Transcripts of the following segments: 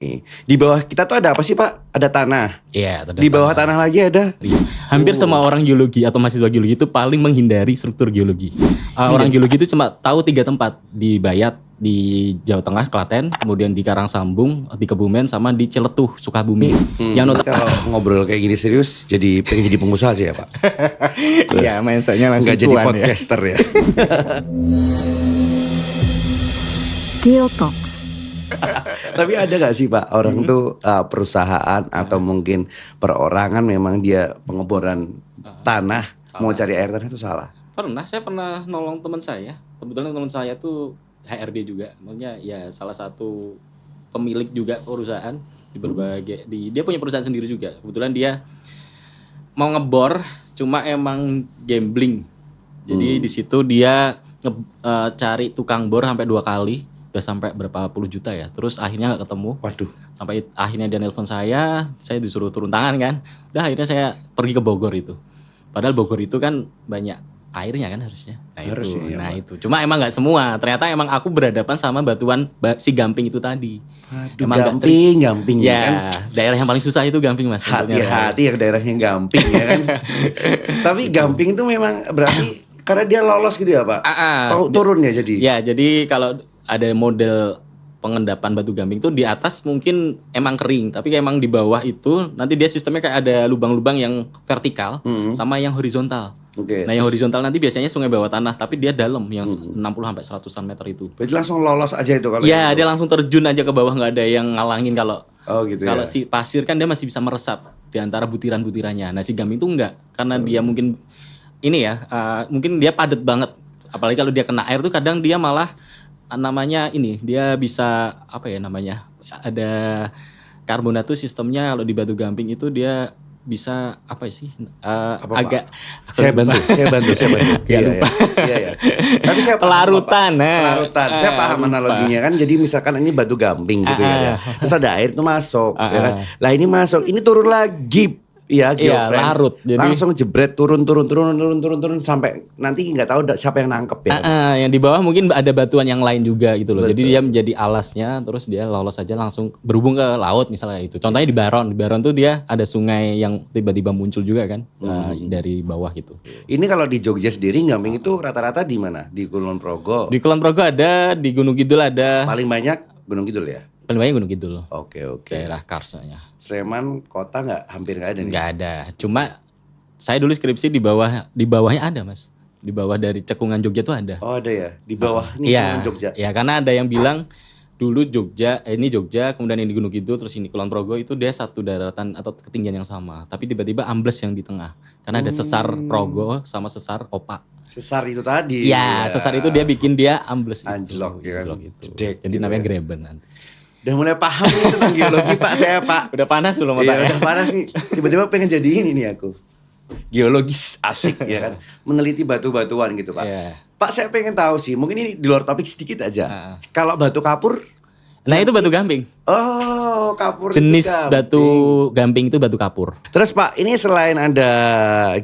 Di bawah kita tuh ada apa sih Pak? Ada tanah. Iya, ada Di bawah tanah lagi ada. Hampir semua orang geologi atau mahasiswa geologi itu paling menghindari struktur geologi. Orang geologi itu cuma tahu 3 tempat, di Bayat, di Jawa Tengah, Klaten, kemudian di Karangsambung, di Kebumen, sama di Ciletuh, Sukabumi. Yang Kalau ngobrol kayak gini serius, jadi pengen jadi pengusaha sih ya Pak. Iya, mindsetnya langsung Nggak jadi cuan ya. podcaster ya. Geotalks. Tapi ada gak sih Pak orang tuh perusahaan atau mungkin perorangan memang dia pengeboran tanah mau cari air tanah itu salah? Saya pernah nolong teman saya. Kebetulan teman saya tuh HRD juga, maksudnya ya salah satu pemilik juga perusahaan di berbagai dia punya perusahaan sendiri juga. Kebetulan dia mau ngebor, cuma emang gambling. Jadi di situ dia cari tukang bor sampai 2 kali, udah sampai berapa puluh juta ya. Terus akhirnya nggak ketemu. Waduh. Sampai akhirnya dia nelpon saya disuruh turun tangan kan. Udah akhirnya saya pergi ke Bogor itu. Padahal Bogor itu kan banyak airnya kan harusnya. Itu. Cuma emang nggak semua. Ternyata emang aku berhadapan sama batuan si Gamping itu tadi. Aduh, emang Gamping ya, kan. Daerah yang paling susah itu Gamping Mas. Hati-hati ya daerahnya Gamping ya kan. Tapi Gamping itu memang berarti karena dia lolos gitu ya Pak. Turun ya jadi. Ya, jadi kalau ada model pengendapan batu Gamping itu di atas mungkin emang kering, tapi emang di bawah itu nanti dia sistemnya kayak ada lubang-lubang yang vertikal sama yang horizontal. Oke. Nah, yang horizontal nanti biasanya sungai bawah tanah, tapi dia dalam yang 60 sampai 100-an meter itu. Berarti langsung lolos aja itu kalau ya, gitu. Dia langsung terjun aja ke bawah, nggak ada yang ngalangin kalau gitu kalau ya. si pasir kan dia masih bisa meresap di antara butiran-butirannya. Nah, si Gamping itu enggak, karena dia mungkin ini ya, mungkin dia padat banget. Apalagi kalau dia kena air tuh kadang dia malah namanya ini, dia bisa apa ya namanya? Ada karbonat tuh sistemnya kalau di batu Gamping itu dia bisa apa sih? Agak Pak? Saya bantu. Gak lupa. Iya. Tapi saya pelarutan. Pelarutan. Saya paham analoginya kan. Jadi misalkan ini batu Gamping gitu ya. Terus ada air tuh masuk, ya kan. Lah ini masuk, ini turun lagi. Iya, larut. Jadi langsung jebret turun sampai nanti nggak tahu siapa yang nangkep ya. Yang di bawah mungkin ada batuan yang lain juga gitu loh. Betul. Jadi dia menjadi alasnya, terus dia lolos aja langsung berhubung ke laut misalnya itu. Contohnya di Baron. Di Baron tuh dia ada sungai yang tiba-tiba muncul juga kan dari bawah gitu. Ini kalau di Jogja sendiri Gamping itu rata-rata di mana? Di Kulon Progo. Di Kulon Progo ada, di Gunung Kidul ada. Paling banyak Gunung Kidul ya? Paling banyak Gunung Kidul. Oke. Daerah Karsanya. Sleman kota hampir nggak ada nih? Nggak ada. Cuma saya dulu skripsi di bawahnya ada Mas. Di bawah dari Cekungan Jogja tuh ada. Oh ada ya? Di bawah nih Cekungan Jogja? Iya, karena ada yang bilang dulu ini Jogja, kemudian ini Gunung Kidul, terus ini Kulon Progo itu dia satu daratan atau ketinggian yang sama. Tapi tiba-tiba ambles yang di tengah. Karena ada sesar Progo sama sesar Opak. Sesar itu tadi? Iya, sesar itu dia bikin dia ambles. Anjlok ya kan? Jadi namanya Greben nanti. Udah mulai paham nih tentang geologi Pak saya Pak. Udah panas belum otaknya? Iya udah panas nih. Tiba-tiba pengen jadi ini nih aku. Geologis asik ya kan. Meneliti batu-batuan gitu Pak. Pak saya pengen tahu sih. Mungkin ini di luar topik sedikit aja. Kalau batu kapur. Nah itu batu Gamping. Oh kapur. Jenis batu Gamping itu batu kapur. Terus Pak ini selain ada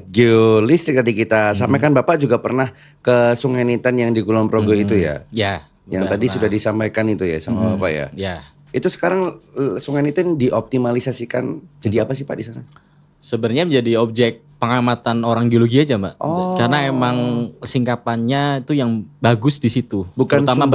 geolistrik tadi kita sampaikan Bapak juga pernah ke Sungai Niten yang di Kulon Progo itu ya? Ya. Yang tadi sudah disampaikan itu ya sama Bapak ya? Ya. Itu sekarang Sungai Niten dioptimalisasikan jadi apa sih Pak di sana? Sebenarnya menjadi objek pengamatan orang geologi aja Mbak. Karena emang singkapannya itu yang bagus di situ. Bukan terutama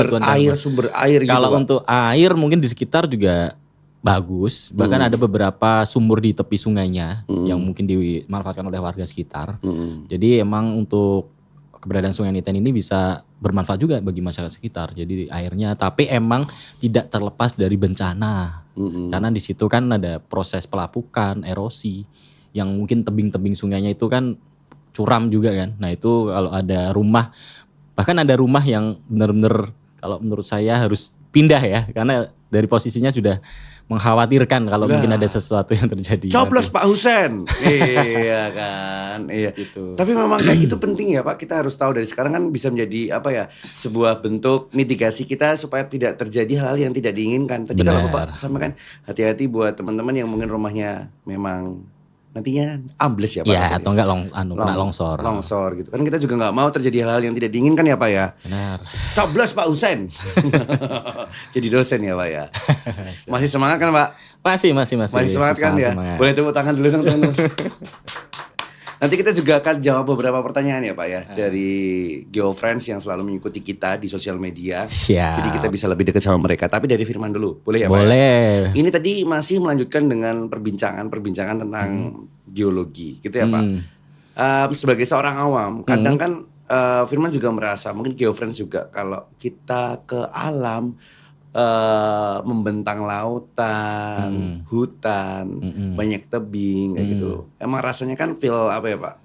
sumber air gitu. Kalau Pak. untuk air mungkin di sekitar juga bagus. Bahkan ada beberapa sumur di tepi sungainya yang mungkin dimanfaatkan oleh warga sekitar. Jadi emang untuk keberadaan Sungai Niten ini bisa bermanfaat juga bagi masyarakat sekitar. Jadi airnya, tapi emang tidak terlepas dari bencana. Karena di situ kan ada proses pelapukan, erosi, yang mungkin tebing-tebing sungainya itu kan curam juga kan. Nah itu kalau ada rumah, bahkan ada rumah yang benar-benar kalau menurut saya harus pindah ya, karena dari posisinya sudah mengkhawatirkan kalau mungkin ada sesuatu yang terjadi. Coblos Pak Husen. Iya kan. Iya. Gitu. Tapi memang kayak gitu penting ya Pak. Kita harus tahu dari sekarang kan bisa menjadi apa ya, sebuah bentuk mitigasi kita supaya tidak terjadi hal yang tidak diinginkan. Tadi kalau Bapak sampaikan hati-hati buat teman-teman yang mungkin rumahnya memang nantinya ambles ya Pak. Ya, atau enggak kena longsor. Longsor gitu. Kan kita juga nggak mau terjadi hal-hal yang tidak diinginkan ya Pak ya. Benar. Coblos Pak Husen. Jadi dosen ya Pak ya. Masih semangat kan Pak? Masih semangat kan ya? Semangat. Boleh tepuk tangan dulu dong teman-teman. Nanti kita juga akan jawab beberapa pertanyaan ya Pak ya. Dari GeoFriends yang selalu mengikuti kita di sosial media. Siap. Jadi kita bisa lebih dekat sama mereka. Tapi dari Firman dulu, boleh ya Pak? Boleh. Ini tadi masih melanjutkan dengan perbincangan tentang geologi gitu ya Pak. Sebagai seorang awam, kadang kan Firman juga merasa, mungkin GeoFriends juga, kalau kita ke alam, membentang lautan, hutan, banyak tebing kayak gitu. Emang rasanya kan feel apa ya Pak?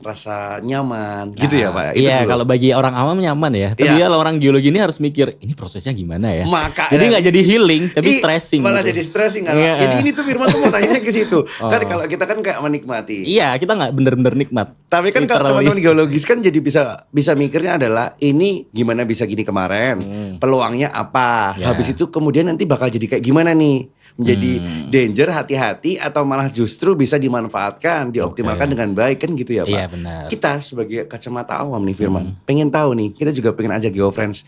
Rasa nyaman gitu ya Pak. Iya, kalau bagi orang awam nyaman ya. Tapi kalau orang geologi ini harus mikir, ini prosesnya gimana ya? Jadi nggak jadi healing, tapi stressing. Malah gitu. jadi stressing kan. Jadi ini tuh Firman tuh mau tanya ke situ. Kan kalau kita kan kayak menikmati. Iya, kita nggak bener-bener nikmat. Tapi kan kalau teman-teman geologis kan jadi bisa mikirnya adalah ini gimana bisa gini kemarin, peluangnya apa, habis itu kemudian nanti bakal jadi kayak gimana nih, menjadi danger, hati-hati, atau malah justru bisa dimanfaatkan, dioptimalkan dengan baik kan gitu ya Pak. Iya benar. Kita sebagai kacamata awam nih Firman, pengen tahu nih, kita juga pengen aja GeoFriends,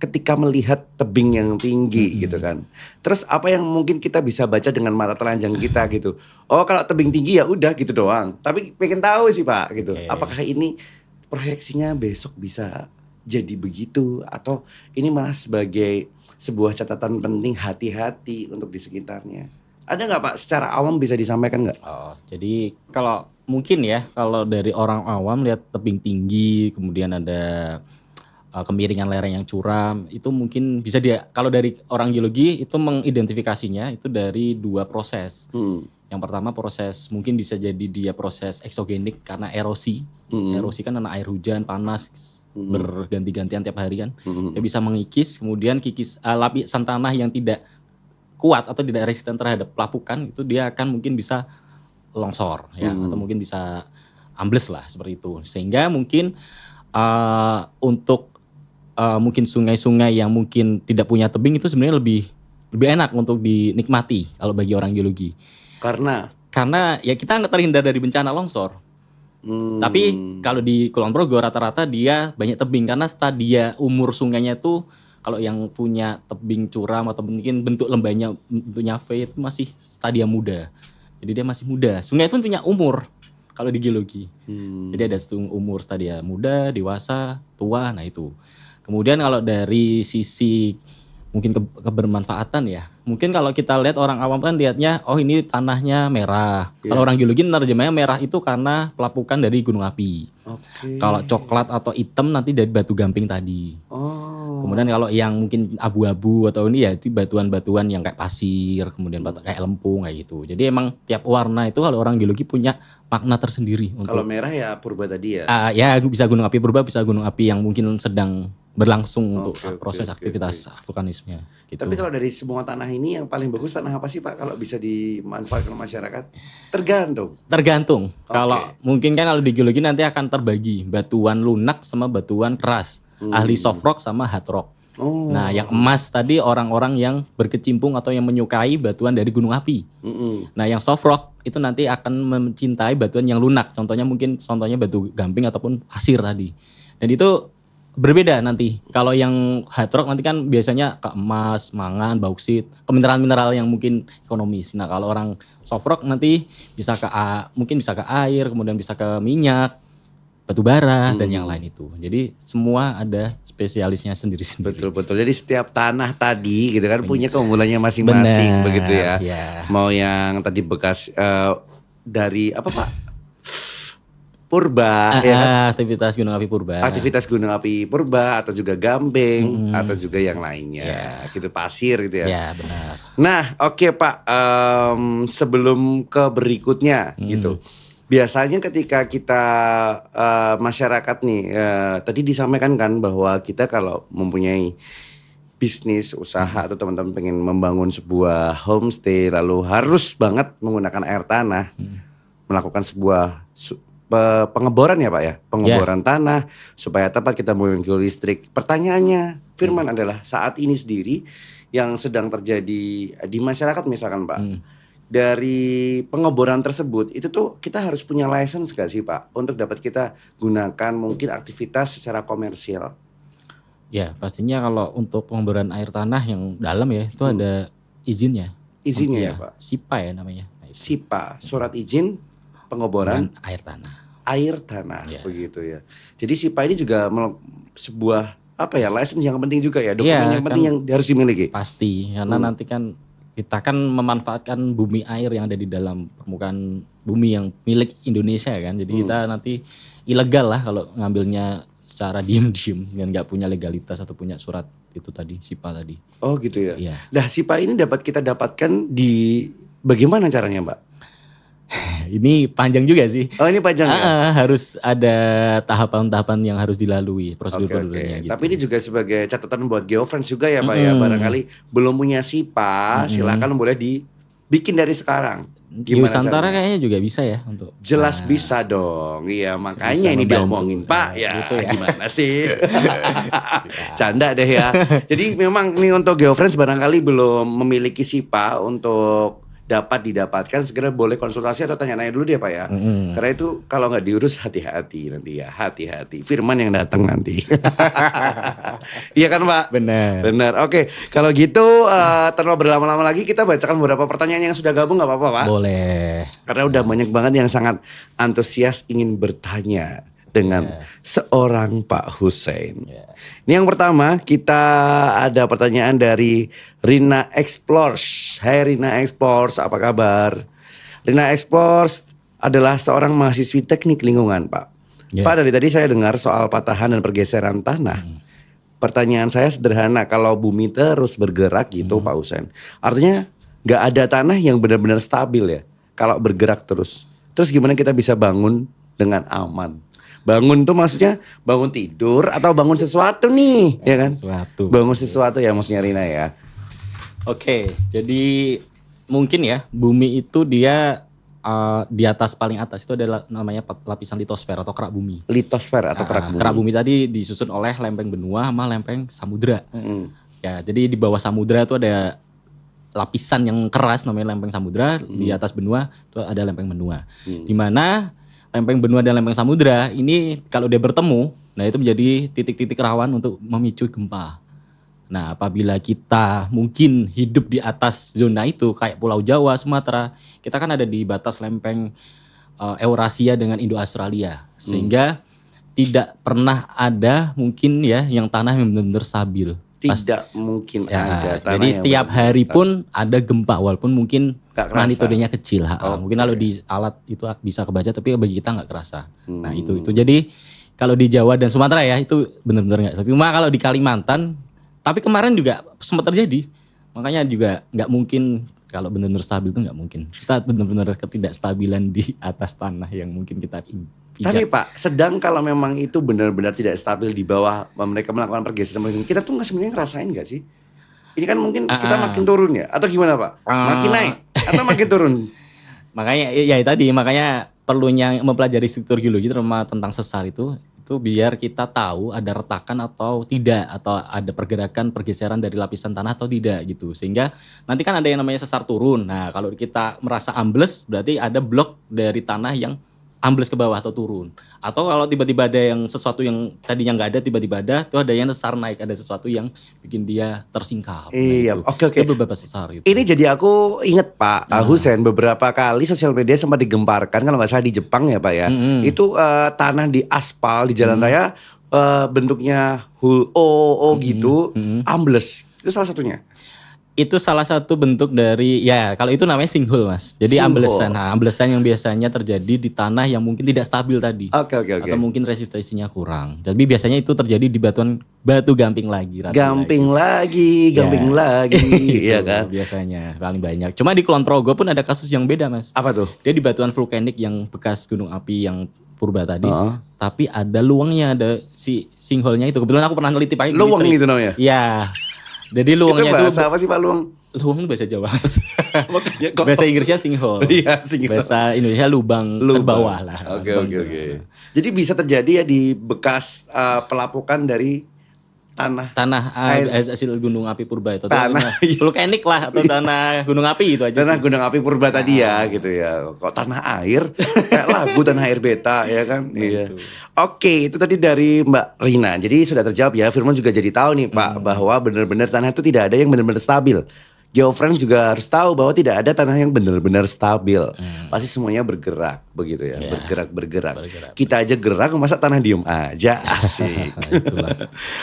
ketika melihat tebing yang tinggi gitu kan, terus apa yang mungkin kita bisa baca dengan mata telanjang kita gitu. Oh kalau tebing tinggi ya udah gitu doang, tapi pengen tahu sih Pak gitu, apakah ini proyeksinya besok bisa jadi begitu, atau ini malah sebagai sebuah catatan penting, hati-hati untuk di sekitarnya. Ada nggak Pak secara awam bisa disampaikan nggak? Oh, jadi kalau mungkin ya, kalau dari orang awam lihat tebing tinggi, kemudian ada kemiringan lereng yang curam, itu mungkin bisa kalau dari orang geologi itu mengidentifikasinya itu dari 2 proses. Yang pertama proses mungkin bisa jadi dia proses eksogenik karena erosi. Erosi kan karena air hujan, panas, berganti-gantian tiap hari kan. Dia bisa mengikis, kemudian lapisan tanah yang tidak kuat atau tidak resisten terhadap pelapukan itu dia akan mungkin bisa longsor ya, atau mungkin bisa ambles lah seperti itu. Sehingga mungkin untuk mungkin sungai-sungai yang mungkin tidak punya tebing itu sebenarnya lebih enak untuk dinikmati kalau bagi orang geologi. Karena ya kita nggak terhindar dari bencana longsor. Tapi kalau di Kulon Progo rata-rata dia banyak tebing karena stadia umur sungainya itu, kalau yang punya tebing curam atau mungkin bentuk lembahnya bentuknya V itu masih stadia muda. Jadi dia masih muda. Sungai pun punya umur kalau di geologi. Jadi ada umur stadia muda, dewasa, tua, nah itu. Kemudian kalau dari sisi mungkin kebermanfaatan ya. Mungkin kalau kita lihat orang awam kan lihatnya, oh ini tanahnya merah. Kalau orang geologi nerjemahnya merah itu karena pelapukan dari gunung api. Kalau coklat atau hitam nanti dari batu gamping tadi. Kemudian kalau yang mungkin abu-abu atau ini ya itu batuan-batuan yang kayak pasir, kemudian kayak lempung kayak gitu. Jadi emang tiap warna itu kalau orang geologi punya makna tersendiri. Kalau merah ya purba tadi ya? Ya bisa gunung api purba, bisa gunung api yang mungkin sedang berlangsung untuk proses aktivitas vulkanisme. Gitu. Tapi kalau dari semua tanah ini yang paling bagus tanah apa sih Pak kalau bisa dimanfaatkan masyarakat? Tergantung. Kalau mungkin kan kalau di geologi nanti akan terbagi batuan lunak sama batuan keras. Ahli soft rock sama hard rock. Nah yang emas tadi orang-orang yang berkecimpung atau yang menyukai batuan dari gunung api. Nah yang soft rock itu nanti akan mencintai batuan yang lunak. Contohnya batu gamping ataupun pasir tadi. Dan itu berbeda nanti. Kalau yang hard rock nanti kan biasanya ke emas, mangan, bauksit, ke mineral-mineral yang mungkin ekonomis. Nah kalau orang soft rock nanti mungkin bisa ke air, kemudian bisa ke minyak, batu bara dan yang lain itu. Jadi semua ada spesialisnya sendiri-sendiri. Betul. Jadi setiap tanah tadi gitu kan punya keunggulannya masing-masing. Bener, begitu ya. Mau yang tadi bekas dari apa Pak? Purba ya kan? Aktivitas gunung api purba atau juga gamping atau juga yang lainnya gitu, pasir gitu ya. Ya benar. Nah oke Pak, sebelum ke berikutnya gitu, biasanya ketika kita masyarakat nih tadi disampaikan kan bahwa kita kalau mempunyai bisnis, usaha atau teman-teman pengen membangun sebuah homestay lalu harus banget menggunakan air tanah, melakukan sebuah pengeboran ya Pak ya, pengeboran tanah supaya tepat kita mengunjungi listrik. Pertanyaannya Firman adalah saat ini sendiri yang sedang terjadi di masyarakat misalkan Pak, dari pengeboran tersebut itu tuh kita harus punya license gak sih Pak untuk dapat kita gunakan mungkin aktivitas secara komersial? Ya, pastinya kalau untuk pengeboran air tanah yang dalam ya itu ada izinnya. Izinnya ya Pak? SIPA ya namanya. Nah, itu. SIPA, surat izin pengeboran Dan air tanah. air tanah, Ya. begitu ya. Jadi SIPA ini juga sebuah apa ya, license yang penting juga ya, dokumen Iya, yang penting kan yang harus dimiliki. Pasti, karena nanti kan kita kan memanfaatkan bumi air yang ada di dalam permukaan bumi yang milik Indonesia kan. Jadi kita nanti ilegal lah kalau ngambilnya secara diem-diem dan nggak punya legalitas atau punya surat itu tadi, SIPA tadi. Oh gitu ya. Iya. Nah SIPA ini dapat kita dapatkan di bagaimana caranya Mbak? Ini panjang juga sih. Oh ini panjang ya? Harus ada tahapan-tahapan yang harus Oke, dilalui, prosedur-prosedurnya gitu. Tapi ini juga sebagai catatan buat GeoFriends juga ya Pak ya. Barangkali belum punya SIPA, silakan boleh dibikin dari sekarang. Di Gimana Nusantara caranya? kayaknya juga bisa ya untuk. Jelas bisa dong. Iya makanya Bisa ini membantu. diomongin Pak ya. Gitu ya. Gimana sih? Canda deh ya. Jadi memang ini untuk GeoFriends barangkali belum memiliki SIPA untuk dapat didapatkan, segera boleh konsultasi atau tanya-tanya dulu dia Pak ya. Karena itu kalau nggak diurus hati-hati nanti ya, hati-hati. Firman yang datang nanti. Iya kan Pak? Benar. Benar. Oke, kalau gitu tanpa berlama-lama lagi kita bacakan beberapa pertanyaan yang sudah gabung nggak apa-apa Pak? Boleh. Karena udah banyak banget yang sangat antusias ingin bertanya dengan seorang Pak Hussein. Ini yang pertama kita ada pertanyaan dari Rina Explores. Hai Rina Explores, apa kabar? Rina Explores adalah seorang mahasiswi teknik lingkungan Pak. Ya. Pak, dari tadi saya dengar soal patahan dan pergeseran tanah. Pertanyaan saya sederhana, kalau bumi terus bergerak gitu Pak Hussein, artinya nggak ada tanah yang benar-benar stabil ya kalau bergerak terus. Terus gimana kita bisa bangun dengan aman? Bangun tuh maksudnya bangun tidur atau bangun sesuatu nih, ya kan? Sesuatu. Bangun sesuatu ya maksudnya Rina ya. Oke, jadi mungkin ya bumi itu dia di atas paling atas itu adalah namanya lapisan litosfer atau kerak bumi. Litosfer atau kerak bumi. Kerak bumi tadi disusun oleh lempeng benua sama lempeng samudra. Mm-mm. Ya, jadi di bawah samudra itu ada lapisan yang keras namanya lempeng samudra, di atas benua itu ada lempeng benua. Di mana lempeng benua dan lempeng samudra ini kalau dia bertemu, nah itu menjadi titik-titik rawan untuk memicu gempa. Nah, apabila kita mungkin hidup di atas zona itu kayak Pulau Jawa, Sumatera, kita kan ada di batas lempeng Eurasia dengan Indo-Australia. Sehingga tidak pernah ada mungkin ya yang tanah yang benar-benar stabil. Tidak mungkin ada Ya, tanah jadi yang setiap benar-benar hari stabil. pun ada gempa walaupun mungkin Nggak kerasa. magnitudenya kecil. Oke. Mungkin kalau di alat itu bisa kebaca tapi bagi kita nggak kerasa. Nah itu jadi kalau di Jawa dan Sumatera ya itu benar-benar nggak. Tapi cuma kalau di Kalimantan, tapi kemarin juga sempat terjadi. Makanya juga nggak mungkin kalau benar-benar stabil itu nggak mungkin. Kita benar-benar ketidakstabilan di atas tanah yang mungkin kita pijak. Tapi Pak, sedang kalau memang itu benar-benar tidak stabil di bawah mereka melakukan pergeseran, kita tuh nggak sebenarnya ngerasain nggak sih? Ini kan mungkin kita makin turun ya, atau gimana Pak? Makin naik atau makin turun? Makanya ya tadi makanya perlunya mempelajari struktur geologi terutama tentang sesar itu biar kita tahu ada retakan atau tidak atau ada pergerakan pergeseran dari lapisan tanah atau tidak gitu. Sehingga nanti kan ada yang namanya sesar turun. Nah, kalau kita merasa ambles berarti ada blok dari tanah yang ambles ke bawah atau turun. Atau kalau tiba-tiba ada yang sesuatu yang tadinya nggak ada tiba-tiba ada, itu ada yang sesar naik, ada sesuatu yang bikin dia tersingkap. Iya, Nah, oke. Itu beberapa sesar gitu. Ini jadi aku inget Pak Hussein beberapa kali sosial media sempat digemparkan kalau nggak salah di Jepang ya Pak ya. Itu tanah di aspal di jalan raya bentuknya O gitu ambles. Itu salah satunya. Itu salah satu bentuk dari ya kalau itu namanya sinkhole Mas. Jadi Sinkhole. amblesan. Nah, amblesan yang biasanya terjadi di tanah yang mungkin tidak stabil tadi. Oke. Atau mungkin resistensinya kurang. Tapi biasanya itu terjadi di batu gamping lagi. ratu Gamping lagi, iya Itu kan? biasanya paling banyak. Cuma di Kulon Progo pun ada kasus yang beda Mas. Apa tuh? Dia di batuan vulkanik yang bekas gunung api yang purba tadi. Tapi ada luangnya, ada si sinkhole-nya itu. Kebetulan aku pernah neliti pakai Luang listrik. itu namanya. Iya. Jadi Itu luangnya itu bahasa apa sih Pak Luang? luang itu bahasa Jawa Mas. Makanya kok- Bahasa Inggrisnya sinkhole. Iya, sinkhole. Bahasa Indonesia lubang terbawah lah. Oke. Jadi bisa terjadi ya di bekas pelapukan dari tanah hasil gunung api purba itu. Tanah, Vulkanik lah atau tanah gunung api itu aja tanah sih. gunung api purba tadi ya gitu ya. Kok tanah air? Kayak lagu tanah air beta ya kan? Iya. Oke, itu tadi dari Mbak Rina. Jadi sudah terjawab ya. Firman juga jadi tahu nih Pak bahwa benar-benar tanah itu tidak ada yang benar-benar stabil. Geofriend juga harus tahu bahwa tidak ada tanah yang benar-benar stabil. Pasti semuanya bergerak begitu ya, bergerak. Kita aja gerak, masa tanah diem aja, asik.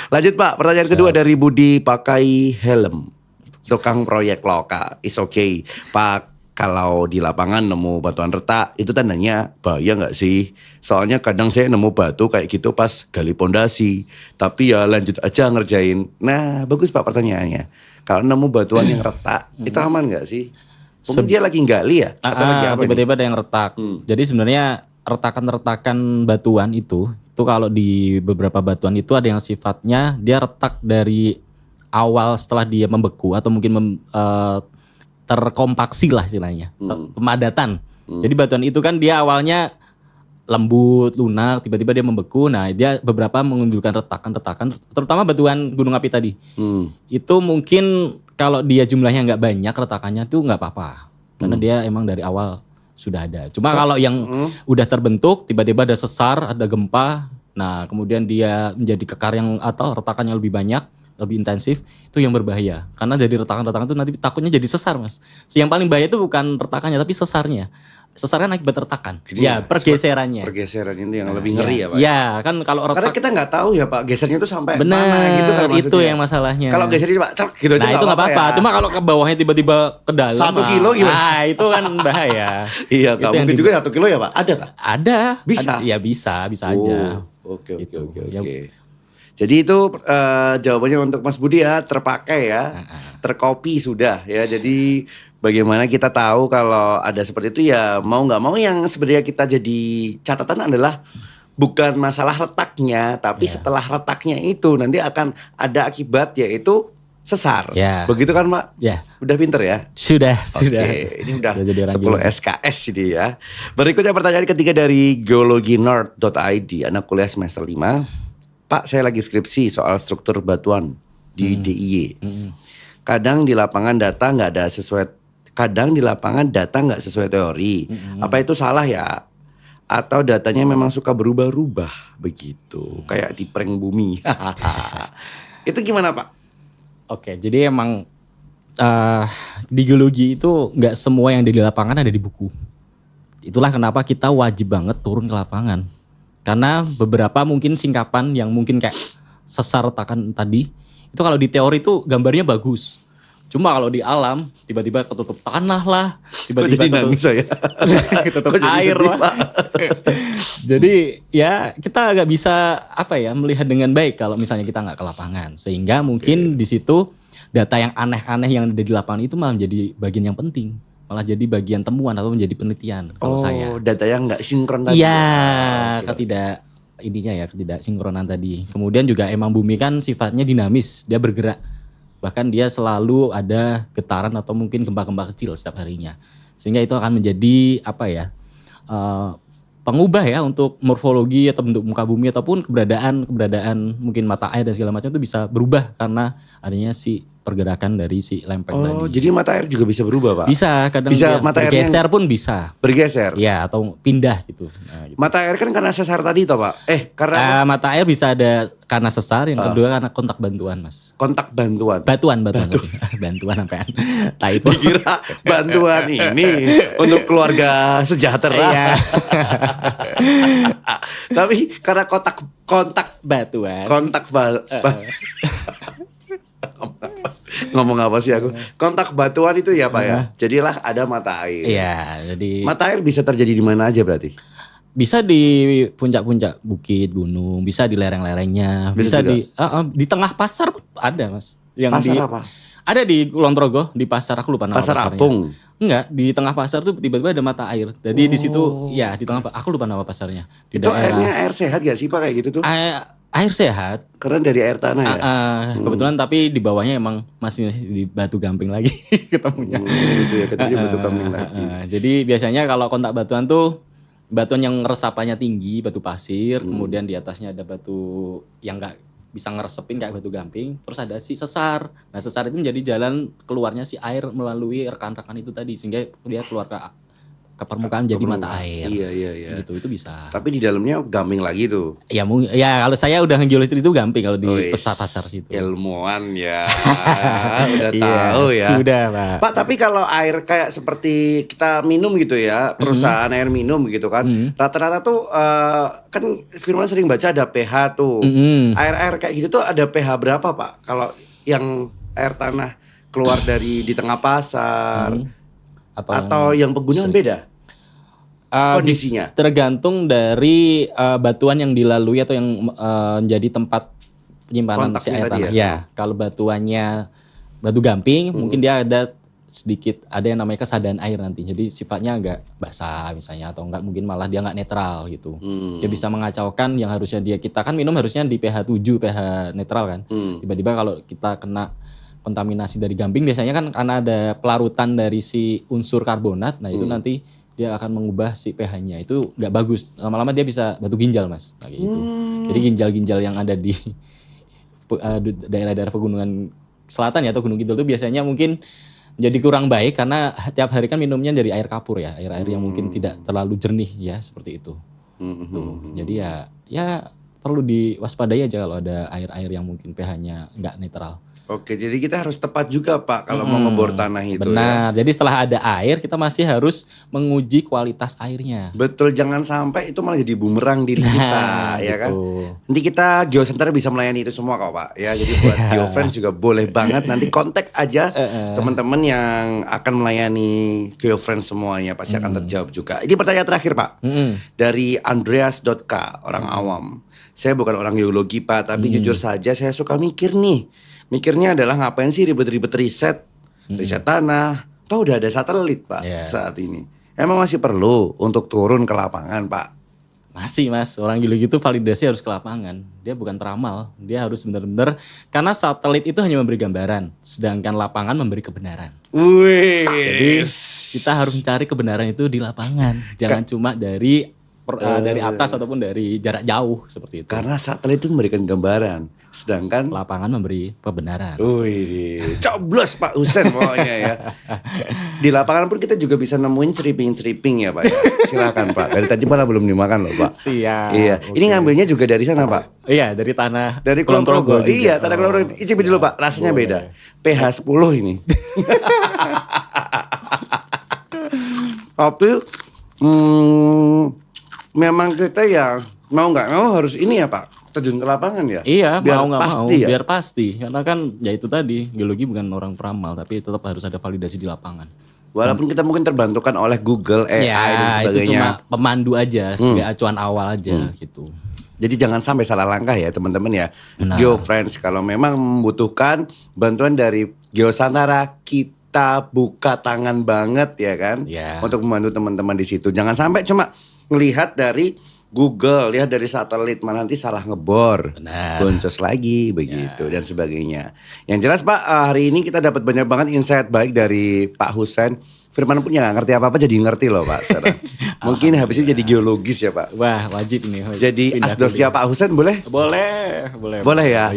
Lanjut Pak, pertanyaan kedua dari Budi pakai helm. Tukang proyek lokal, is okay. Pak, kalau di lapangan nemu batuan retak, itu tandanya bahaya nggak sih? Soalnya kadang saya nemu batu kayak gitu pas gali pondasi. Tapi ya lanjut aja ngerjain. Nah, bagus Pak pertanyaannya. Kalau nemu batuan yang retak, itu aman nggak sih? Mungkin dia lagi gali ya? Atau lagi apa tiba-tiba ada yang retak. Jadi sebenarnya retakan-retakan batuan itu kalau di beberapa batuan itu ada yang sifatnya dia retak dari awal setelah dia membeku atau mungkin terkompaksi lah istilahnya, pemadatan. Jadi batuan itu kan dia awalnya lembut, lunak, tiba-tiba dia membeku. Nah, dia beberapa menimbulkan retakan-retakan, terutama batuan gunung api tadi. Itu mungkin kalau dia jumlahnya nggak banyak retakannya tuh nggak apa-apa, karena dia emang dari awal sudah ada. Cuma kalau yang udah terbentuk, tiba-tiba ada sesar, ada gempa, nah kemudian dia menjadi kekar yang atau retakannya lebih banyak, lebih intensif, itu yang berbahaya. Karena dari retakan-retakan itu nanti takutnya jadi sesar, Mas. Yang paling bahaya itu bukan retakannya, tapi sesarnya. Sesar kan akibat retakan. Jadi ya, pergeserannya. Pergeseran itu yang lebih ngeri ya Pak? Ya, kan kalau retak. Karena kita nggak tahu ya Pak, gesernya itu sampai bener, mana gitu kan maksudnya. itu yang masalahnya. Kalau gesernya Pak, cek gitu aja nah itu nggak apa-apa. Ya. Cuma kalau ke bawahnya tiba-tiba ke dalam. 1 kilo gimana? Nah itu kan bahaya. Iya, Kak. Mungkin juga 1 kilo ya Pak? Ada tak? Ada. Bisa? Ya bisa aja. Oke. Gitu. Jadi itu jawabannya untuk Mas Budi ya, terpakai ya, terkopi sudah ya. Jadi bagaimana kita tahu kalau ada seperti itu ya, mau nggak mau yang sebenarnya kita jadi catatan adalah bukan masalah retaknya, tapi setelah retaknya itu nanti akan ada akibat yaitu sesar. Begitu kan Pak? Ya. Udah pinter ya? Sudah. Oke, ini udah 10 SKS ini ya. Berikutnya pertanyaan ketiga dari geologinord.id, anak kuliah semester 5. Pak, saya lagi skripsi soal struktur batuan di DIY. Kadang di lapangan data nggak sesuai teori. Apa itu salah ya? Atau datanya memang suka berubah-ubah begitu, kayak di prank bumi. Itu gimana Pak? Oke, jadi emang di geologi itu nggak semua yang ada di lapangan ada di buku. Itulah kenapa kita wajib banget turun ke lapangan. Karena beberapa mungkin singkapan yang mungkin kayak sesar retakan tadi, itu kalau di teori itu gambarnya bagus. Cuma kalau di alam tiba-tiba ketutup tanah lah, tiba-tiba ketutup air lah. Jadi ya kita agak bisa melihat dengan baik kalau misalnya kita nggak ke lapangan. Sehingga mungkin di situ data yang aneh-aneh yang ada di lapangan itu malah menjadi bagian yang penting. Malah jadi bagian temuan atau menjadi penelitian kalau saya. Data yang nggak sinkron tadi. Iya, ketidak sinkronan tadi. Kemudian juga emang bumi kan sifatnya dinamis, dia bergerak. Bahkan dia selalu ada getaran atau mungkin gempa-gempa kecil setiap harinya. Sehingga itu akan menjadi pengubah ya untuk morfologi atau bentuk muka bumi ataupun keberadaan mungkin mata air dan segala macam itu bisa berubah karena adanya si pergerakan dari si lempeng tadi. Oh, jadi mata air juga bisa berubah, Pak? Bisa, kadang bisa mata bergeser pun bisa. Bergeser? Ya, atau pindah gitu. Nah, gitu. Mata air kan karena sesar tadi toh, Pak? Karena mata air bisa ada karena sesar, yang kedua karena kontak bantuan, Mas. Kontak bantuan? Batuan. Bantuan apaan? Typo. Dikira bantuan ini untuk keluarga sejahtera. Iya. Tapi karena kontak batuan. Ngomong apa sih aku? Kontak batuan itu ya Pak ya. Jadilah ada mata air. Iya, jadi mata air bisa terjadi di mana aja berarti? Bisa di puncak-puncak bukit, gunung, bisa di lereng-lerengnya, bisa di tengah pasar ada, Mas. Yang pasar apa? Ada di Kulon Progo, di pasar, aku lupa nama pasarnya. Pasar Apung? Enggak, di tengah pasar tuh tiba-tiba ada mata air. Jadi di situ ya di tengah, aku lupa nama pasarnya. Di itu airnya air sehat gak sih Pak kayak gitu tuh? Air sehat. Karena dari air tanah ya? Kebetulan tapi di bawahnya emang masih di batu gamping lagi ketemunya. Gitu ya, ketemunya batu gamping lagi. Jadi biasanya kalau kontak batuan tuh batuan yang resapannya tinggi, batu pasir, kemudian di atasnya ada batu yang enggak bisa ngeresepin kayak batu gamping, terus ada si sesar. Nah, sesar itu menjadi jalan keluarnya si air melalui rekan-rekan itu tadi sehingga dia keluar ke permukaan jadi mata air. Iya. Gitu itu bisa. Tapi di dalamnya gamping lagi tuh. Ya kalau saya udah ngegeolistrik itu gamping kalau di pasar situ. Ilmuwan ya. Udah Iya, tahu ya. Sudah, Pak. Pak, tapi kalau air kayak seperti kita minum gitu ya, perusahaan air minum gitu kan. Rata-rata tuh kan Firman sering baca ada pH tuh. Air-air kayak gitu tuh ada pH berapa, Pak? Kalau yang air tanah keluar dari di tengah pasar atau yang pegunungan beda? Kondisinya tergantung dari batuan yang dilalui atau yang menjadi tempat penyimpanan si air tanah. Ya, kalau batuannya batu gamping, mungkin dia ada sedikit ada yang namanya kesadaan air nanti. Jadi sifatnya agak basah misalnya atau enggak mungkin malah dia enggak netral gitu. Dia bisa mengacaukan yang harusnya kita kan minum harusnya di pH 7, pH netral kan. Tiba-tiba kalau kita kena kontaminasi dari gamping biasanya kan karena ada pelarutan dari si unsur karbonat. Nah, itu nanti dia akan mengubah si pH-nya. Itu nggak bagus. Lama-lama dia bisa batu ginjal, Mas. Nah, kayak gitu. Jadi ginjal-ginjal yang ada di daerah-daerah pegunungan selatan ya atau Gunung Kidul itu biasanya mungkin jadi kurang baik karena tiap hari kan minumnya dari air kapur ya, air-air yang mungkin tidak terlalu jernih ya seperti itu. Tuh. Jadi ya perlu diwaspadai aja kalau ada air-air yang mungkin pH-nya nggak netral. Oke, jadi kita harus tepat juga Pak kalau mau ngebor tanah itu. Benar, jadi setelah ada air kita masih harus menguji kualitas airnya. Betul, jangan sampai itu malah jadi bumerang diri kita, ya kan. Nanti kita Geocenter bisa melayani itu semua kok Pak. Ya, jadi buat GeoFriends juga boleh banget nanti kontak aja teman-teman yang akan melayani GeoFriends semuanya pasti akan terjawab juga. Ini pertanyaan terakhir Pak, dari Andreas.k, orang awam. Saya bukan orang geologi Pak, tapi jujur saja saya suka mikir nih. Mikirnya adalah ngapain sih ribet-ribet riset tanah. Toh udah ada satelit Pak saat ini. Emang masih perlu untuk turun ke lapangan Pak? Masih Mas, orang geologi itu validasi harus ke lapangan. Dia bukan peramal, dia harus benar-benar. Karena satelit itu hanya memberi gambaran, sedangkan lapangan memberi kebenaran. Wih. Jadi kita harus mencari kebenaran itu di lapangan. Jangan cuma dari atas ataupun dari jarak jauh seperti itu. Karena satelit itu memberikan gambaran, sedangkan lapangan memberi kebenaran. Wih, coblos Pak Husen pokoknya ya. Di lapangan pun kita juga bisa nemuin seriping ya Pak ya. Silakan Pak. Dari tadi malah belum dimakan loh Pak. Siap. Iya. Ini ngambilnya juga dari sana Pak. Iya, dari tanah. Dari Kulon Progo. Iya, tanah Kulon Progo. Icipin dulu Pak. Rasanya beda. pH 10 ini. Tapi memang kita ya mau nggak mau harus ini ya Pak, terjun ke lapangan ya. Iya, biar mau nggak mau, ya? biar pasti. Karena kan ya itu tadi geologi bukan orang peramal, tapi tetap harus ada validasi di lapangan. Walaupun kita mungkin terbantukan oleh Google, AI dan sebagainya. Itu cuma pemandu aja, sebagai acuan awal aja gitu. Jadi jangan sampai salah langkah ya teman-teman ya. GeoFriends kalau memang membutuhkan bantuan dari Geosantara, kita buka tangan banget ya kan, untuk membantu teman-teman di situ. Jangan sampai cuma ngelihat dari Google, lihat dari satelit, malah nanti salah ngebor, boncos lagi begitu dan sebagainya. Yang jelas Pak, hari ini kita dapat banyak banget insight baik dari Pak Husen. Firman pun nggak ngerti apa-apa jadi ngerti loh Pak sekarang. Mungkin habisnya jadi geologis ya Pak. Wah wajib ini. Jadi asdosnya Pak Husen boleh? Boleh ya.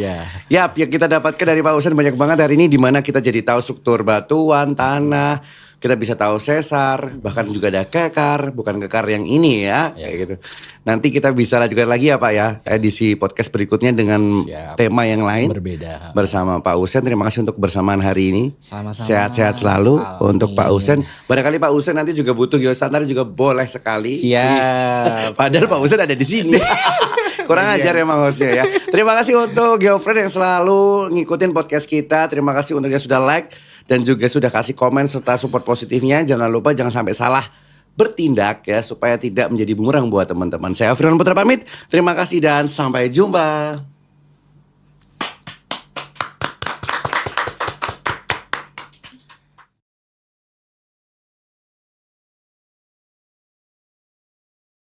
Ya kita dapatkan dari Pak Husen banyak banget hari ini, di mana kita jadi tahu struktur batuan, tanah. Kita bisa tahu sesar, bahkan juga ada kekar, bukan kekar yang ini ya, kayak gitu. Nanti kita bisa lanjutkan lagi ya Pak ya, edisi podcast berikutnya dengan tema yang lain. Berbeda. Bersama Pak Husen, terima kasih untuk kebersamaan hari ini. Sama-sama. Sehat-sehat selalu untuk Pak Husen. Barangkali Pak Husen nanti juga butuh Geosantara juga boleh sekali. Siap. Padahal Pak Husen ada di sini. Kurang ajar emang hostnya ya. Terima kasih untuk GeoFriends yang selalu ngikutin podcast kita. Terima kasih untuk yang sudah like dan juga sudah kasih komen serta support positifnya. Jangan lupa jangan sampai salah bertindak ya, supaya tidak menjadi bumerang buat teman-teman. Saya Firman Putra pamit. Terima kasih dan sampai jumpa.